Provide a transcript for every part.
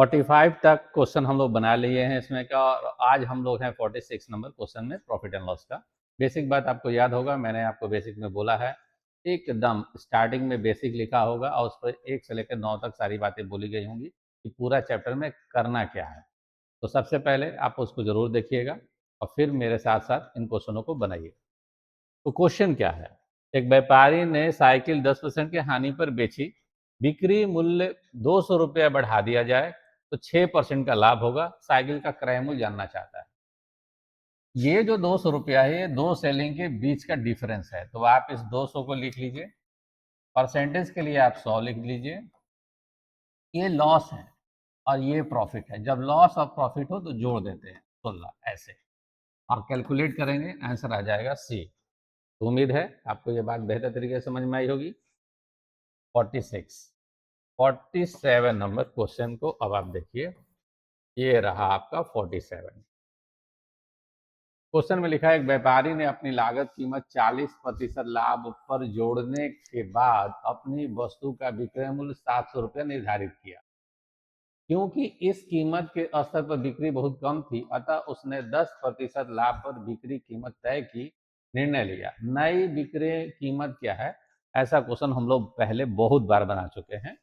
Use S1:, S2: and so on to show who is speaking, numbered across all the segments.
S1: 45 तक क्वेश्चन हम लोग बना लिए हैं इसमें का, और आज हम लोग हैं 46 नंबर क्वेश्चन में प्रॉफिट एंड लॉस का। बेसिक बात आपको याद होगा, मैंने आपको बेसिक में बोला है, एकदम स्टार्टिंग में बेसिक लिखा होगा और उस पर 1 से लेकर 9 तक सारी बातें बोली गई होंगी कि पूरा चैप्टर में करना क्या है। तो सबसे पहले आप उसको ज़रूर देखिएगा और फिर मेरे साथ साथ इन क्वेश्चनों को बनाइए। तो क्वेश्चन क्या है? एक व्यापारी ने साइकिल 10% की हानि पर बेची, बिक्री मूल्य 200 रुपया बढ़ा दिया जाए तो 6% का लाभ होगा। साइकिल का क्रय मूल्य जानना चाहता है। ये जो 200 रुपया है, ये दो सेलिंग के बीच का डिफरेंस है। तो आप इस 200 को लिख लीजिए, परसेंटेज के लिए आप 100 लिख लीजिए। ये लॉस है और ये प्रॉफिट है। जब लॉस और प्रॉफिट हो तो जोड़ देते हैं 16 ऐसे, और कैलकुलेट करेंगे, आंसर आ जाएगा सी। तो उम्मीद है आपको ये बात बेहतर तरीके से समझ में आई होगी। 46 47 नंबर क्वेश्चन को अब आप देखिए। ये रहा आपका 47। क्वेश्चन में लिखा है, एक व्यापारी ने अपनी लागत कीमत 40% लाभ पर जोड़ने के बाद अपनी वस्तु का विक्रय मूल्य 700 रुपया निर्धारित किया। क्योंकि इस कीमत के स्तर पर बिक्री बहुत कम थी, अतः उसने 10% लाभ पर बिक्री कीमत तय की निर्णय लिया। नई बिक्री कीमत क्या है? ऐसा क्वेश्चन हम लोग पहले बहुत बार बना चुके हैं।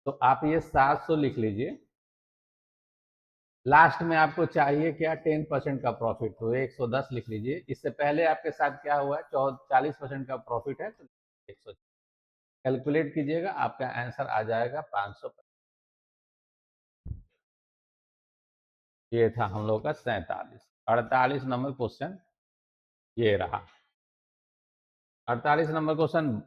S1: तो आप ये 700 लिख लीजिए। लास्ट में आपको चाहिए क्या? 10% का प्रॉफिट, तो 110 लिख लीजिए। इससे पहले आपके साथ क्या हुआ है? 40% का प्रॉफिट है तो 100 कैलकुलेट कीजिएगा, आपका आंसर आ जाएगा 500। ये था हम लोग का 47। 48 नंबर क्वेश्चन ये रहा। 48 नंबर क्वेश्चन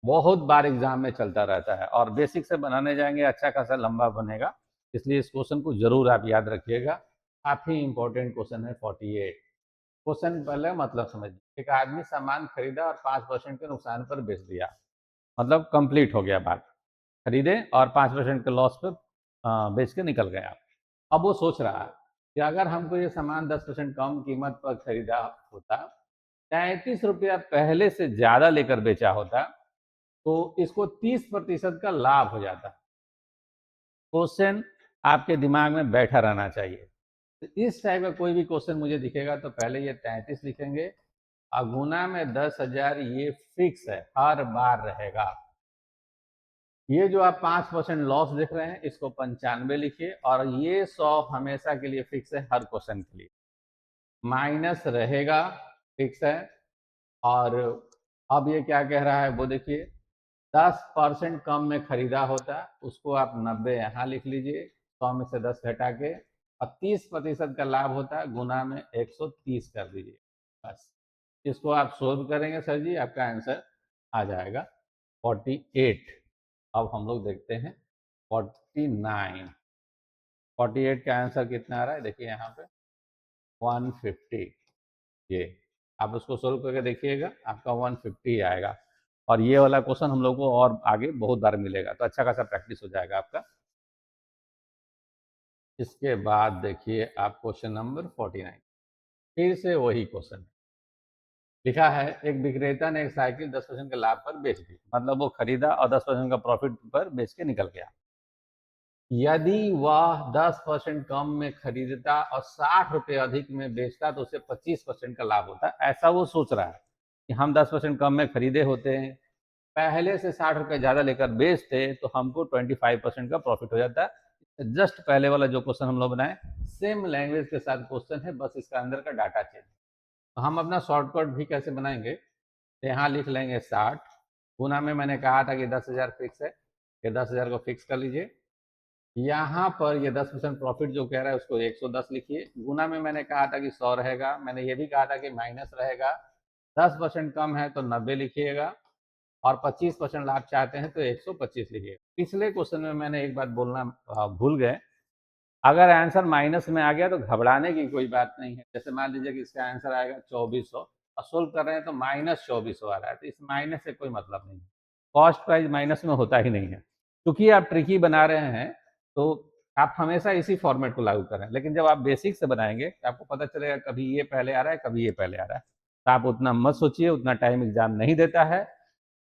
S1: बहुत बार एग्जाम में चलता रहता है और बेसिक से बनाने जाएंगे अच्छा खासा लंबा बनेगा, इसलिए इस क्वेश्चन को जरूर आप याद रखिएगा। काफी इंपॉर्टेंट क्वेश्चन है 48। क्वेश्चन पहले मतलब समझिए। एक आदमी सामान खरीदा और 5% के नुकसान पर बेच दिया, मतलब कंप्लीट हो गया बात। खरीदे और 5% के लॉस पर बेच के निकल गया। अब वो सोच रहा है कि अगर हमको ये सामान 10% कम कीमत पर खरीदा होता, 33 रुपया पहले से ज्यादा लेकर बेचा होता, तो इसको 30% का लाभ हो जाता। क्वेश्चन आपके दिमाग में बैठा रहना चाहिए। तो इस टाइप का कोई भी क्वेश्चन मुझे दिखेगा तो पहले ये 33 लिखेंगे, अगुना में 10,000 ये फिक्स है, हर बार रहेगा। ये जो आप 5% लॉस देख रहे हैं इसको 95 लिखिए, और ये 100 हमेशा के लिए फिक्स है हर क्वेश्चन के लिए। माइनस रहेगा, फिक्स है। और अब ये क्या कह रहा है वो देखिए, 10% कम में खरीदा होता, उसको आप 90 यहाँ लिख लीजिए, 100 में से 10 घटा के, और 30% का लाभ होता है, गुना में 130 कर दीजिए। बस इसको आप सोल्व करेंगे सर जी, आपका आंसर आ जाएगा 48। अब हम लोग देखते हैं 49। 48 का आंसर कितना आ रहा है? देखिए यहाँ पे 150। ये आप उसको सोल्व करके देखिएगा, आपका 150 आएगा। और ये वाला क्वेश्चन हम लोग को और आगे बहुत बार मिलेगा, तो अच्छा खासा प्रैक्टिस हो जाएगा आपका। इसके बाद देखिए आप क्वेश्चन नंबर 49। फिर से वही क्वेश्चन लिखा है, एक विक्रेता ने एक साइकिल 10% के लाभ पर बेच दी, मतलब वो खरीदा और 10% का प्रॉफिट पर बेच के निकल गया। यदि वह 10% कम में खरीदता और 60 रुपये अधिक में बेचता तो उसे 25% का लाभ होता। ऐसा वो सोच रहा है कि हम 10% कम में खरीदे होते हैं, पहले से 60 रुपये ज़्यादा लेकर बेचते तो हमको 25% का प्रॉफिट हो जाता। जस्ट पहले वाला जो क्वेश्चन हम लोग बनाए, सेम लैंग्वेज के साथ क्वेश्चन है, बस इसका अंदर का डाटा चेंज। तो हम अपना शॉर्टकट भी कैसे बनाएंगे, तो यहाँ लिख लेंगे 60 गुना में, मैंने कहा था कि 10,000 फिक्स है, ये 10,000 को फिक्स कर लीजिए। यहाँ पर ये 10% प्रॉफिट जो कह रहा है उसको 110 लिखिए। गुना में मैंने कहा था कि 100 रहेगा, मैंने ये भी कहा था कि माइनस रहेगा। 10% कम है तो 90 लिखिएगा, और 25% लाभ चाहते हैं तो 125 लिखिए। पिछले क्वेश्चन में मैंने एक बात बोलना भूल गए, अगर आंसर माइनस में आ गया तो घबराने की कोई बात नहीं है। जैसे मान लीजिए कि इसका आंसर आएगा 2400 और सोल्व कर रहे हैं तो -2400 आ रहा है, तो इस माइनस से कोई मतलब नहीं है। कॉस्ट प्राइस माइनस में होता ही नहीं है। क्योंकि आप ट्रिकी बना रहे हैं तो आप हमेशा इसी फॉर्मेट को लागू करें, लेकिन जब आप बेसिक से बनाएंगे तो आपको पता चलेगा कभी ये पहले आ रहा है, कभी ये पहले आ रहा है। तो आप उतना मत सोचिए, उतना टाइम एग्जाम नहीं देता है।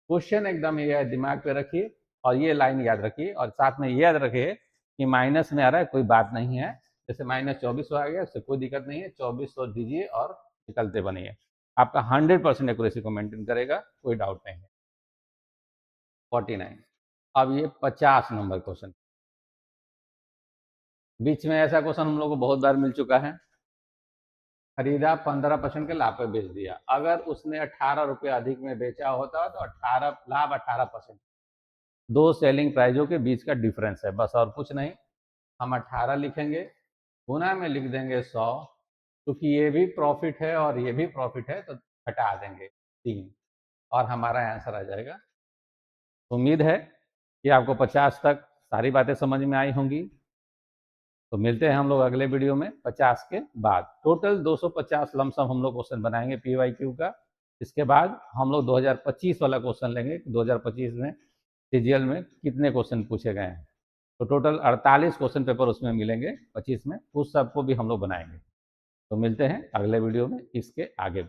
S1: क्वेश्चन एकदम ये दिमाग पे रखिए और ये लाइन याद रखिए, और साथ में ये याद रखिए कि माइनस में आ रहा है, कोई बात नहीं है। जैसे -24 आ गया, उससे कोई दिक्कत नहीं है, 2400 दीजिए और निकलते बनिए। आपका 100% एक्यूरेसी को मेंटेन करेगा, कोई डाउट नहीं है। 49। अब ये 50 नंबर क्वेश्चन। बीच में ऐसा क्वेश्चन हम लोग को बहुत बार मिल चुका है। खरीदा 15% के लाभ पे बेच दिया। अगर उसने 18 रुपये अधिक में बेचा होता तो 18 लाभ 18%। दो सेलिंग प्राइजों के बीच का डिफरेंस है, बस और कुछ नहीं। हम 18 लिखेंगे, गुना में लिख देंगे 100, क्योंकि ये भी प्रॉफिट है और ये भी प्रॉफिट है, तो घटा देंगे 3 और हमारा आंसर आ जाएगा। उम्मीद है कि आपको 50 तक सारी बातें समझ में आई होंगी। तो मिलते हैं हम लोग अगले वीडियो में 50 के बाद। टोटल 250 लमसम हम लोग क्वेश्चन बनाएंगे PYQ का। इसके बाद हम लोग 2025 वाला क्वेश्चन लेंगे, 2025 में CGL में कितने क्वेश्चन पूछे गए हैं। तो टोटल 48 क्वेश्चन पेपर उसमें मिलेंगे 25 में, उस सबको भी हम लोग बनाएंगे। तो मिलते हैं अगले वीडियो में इसके आगे।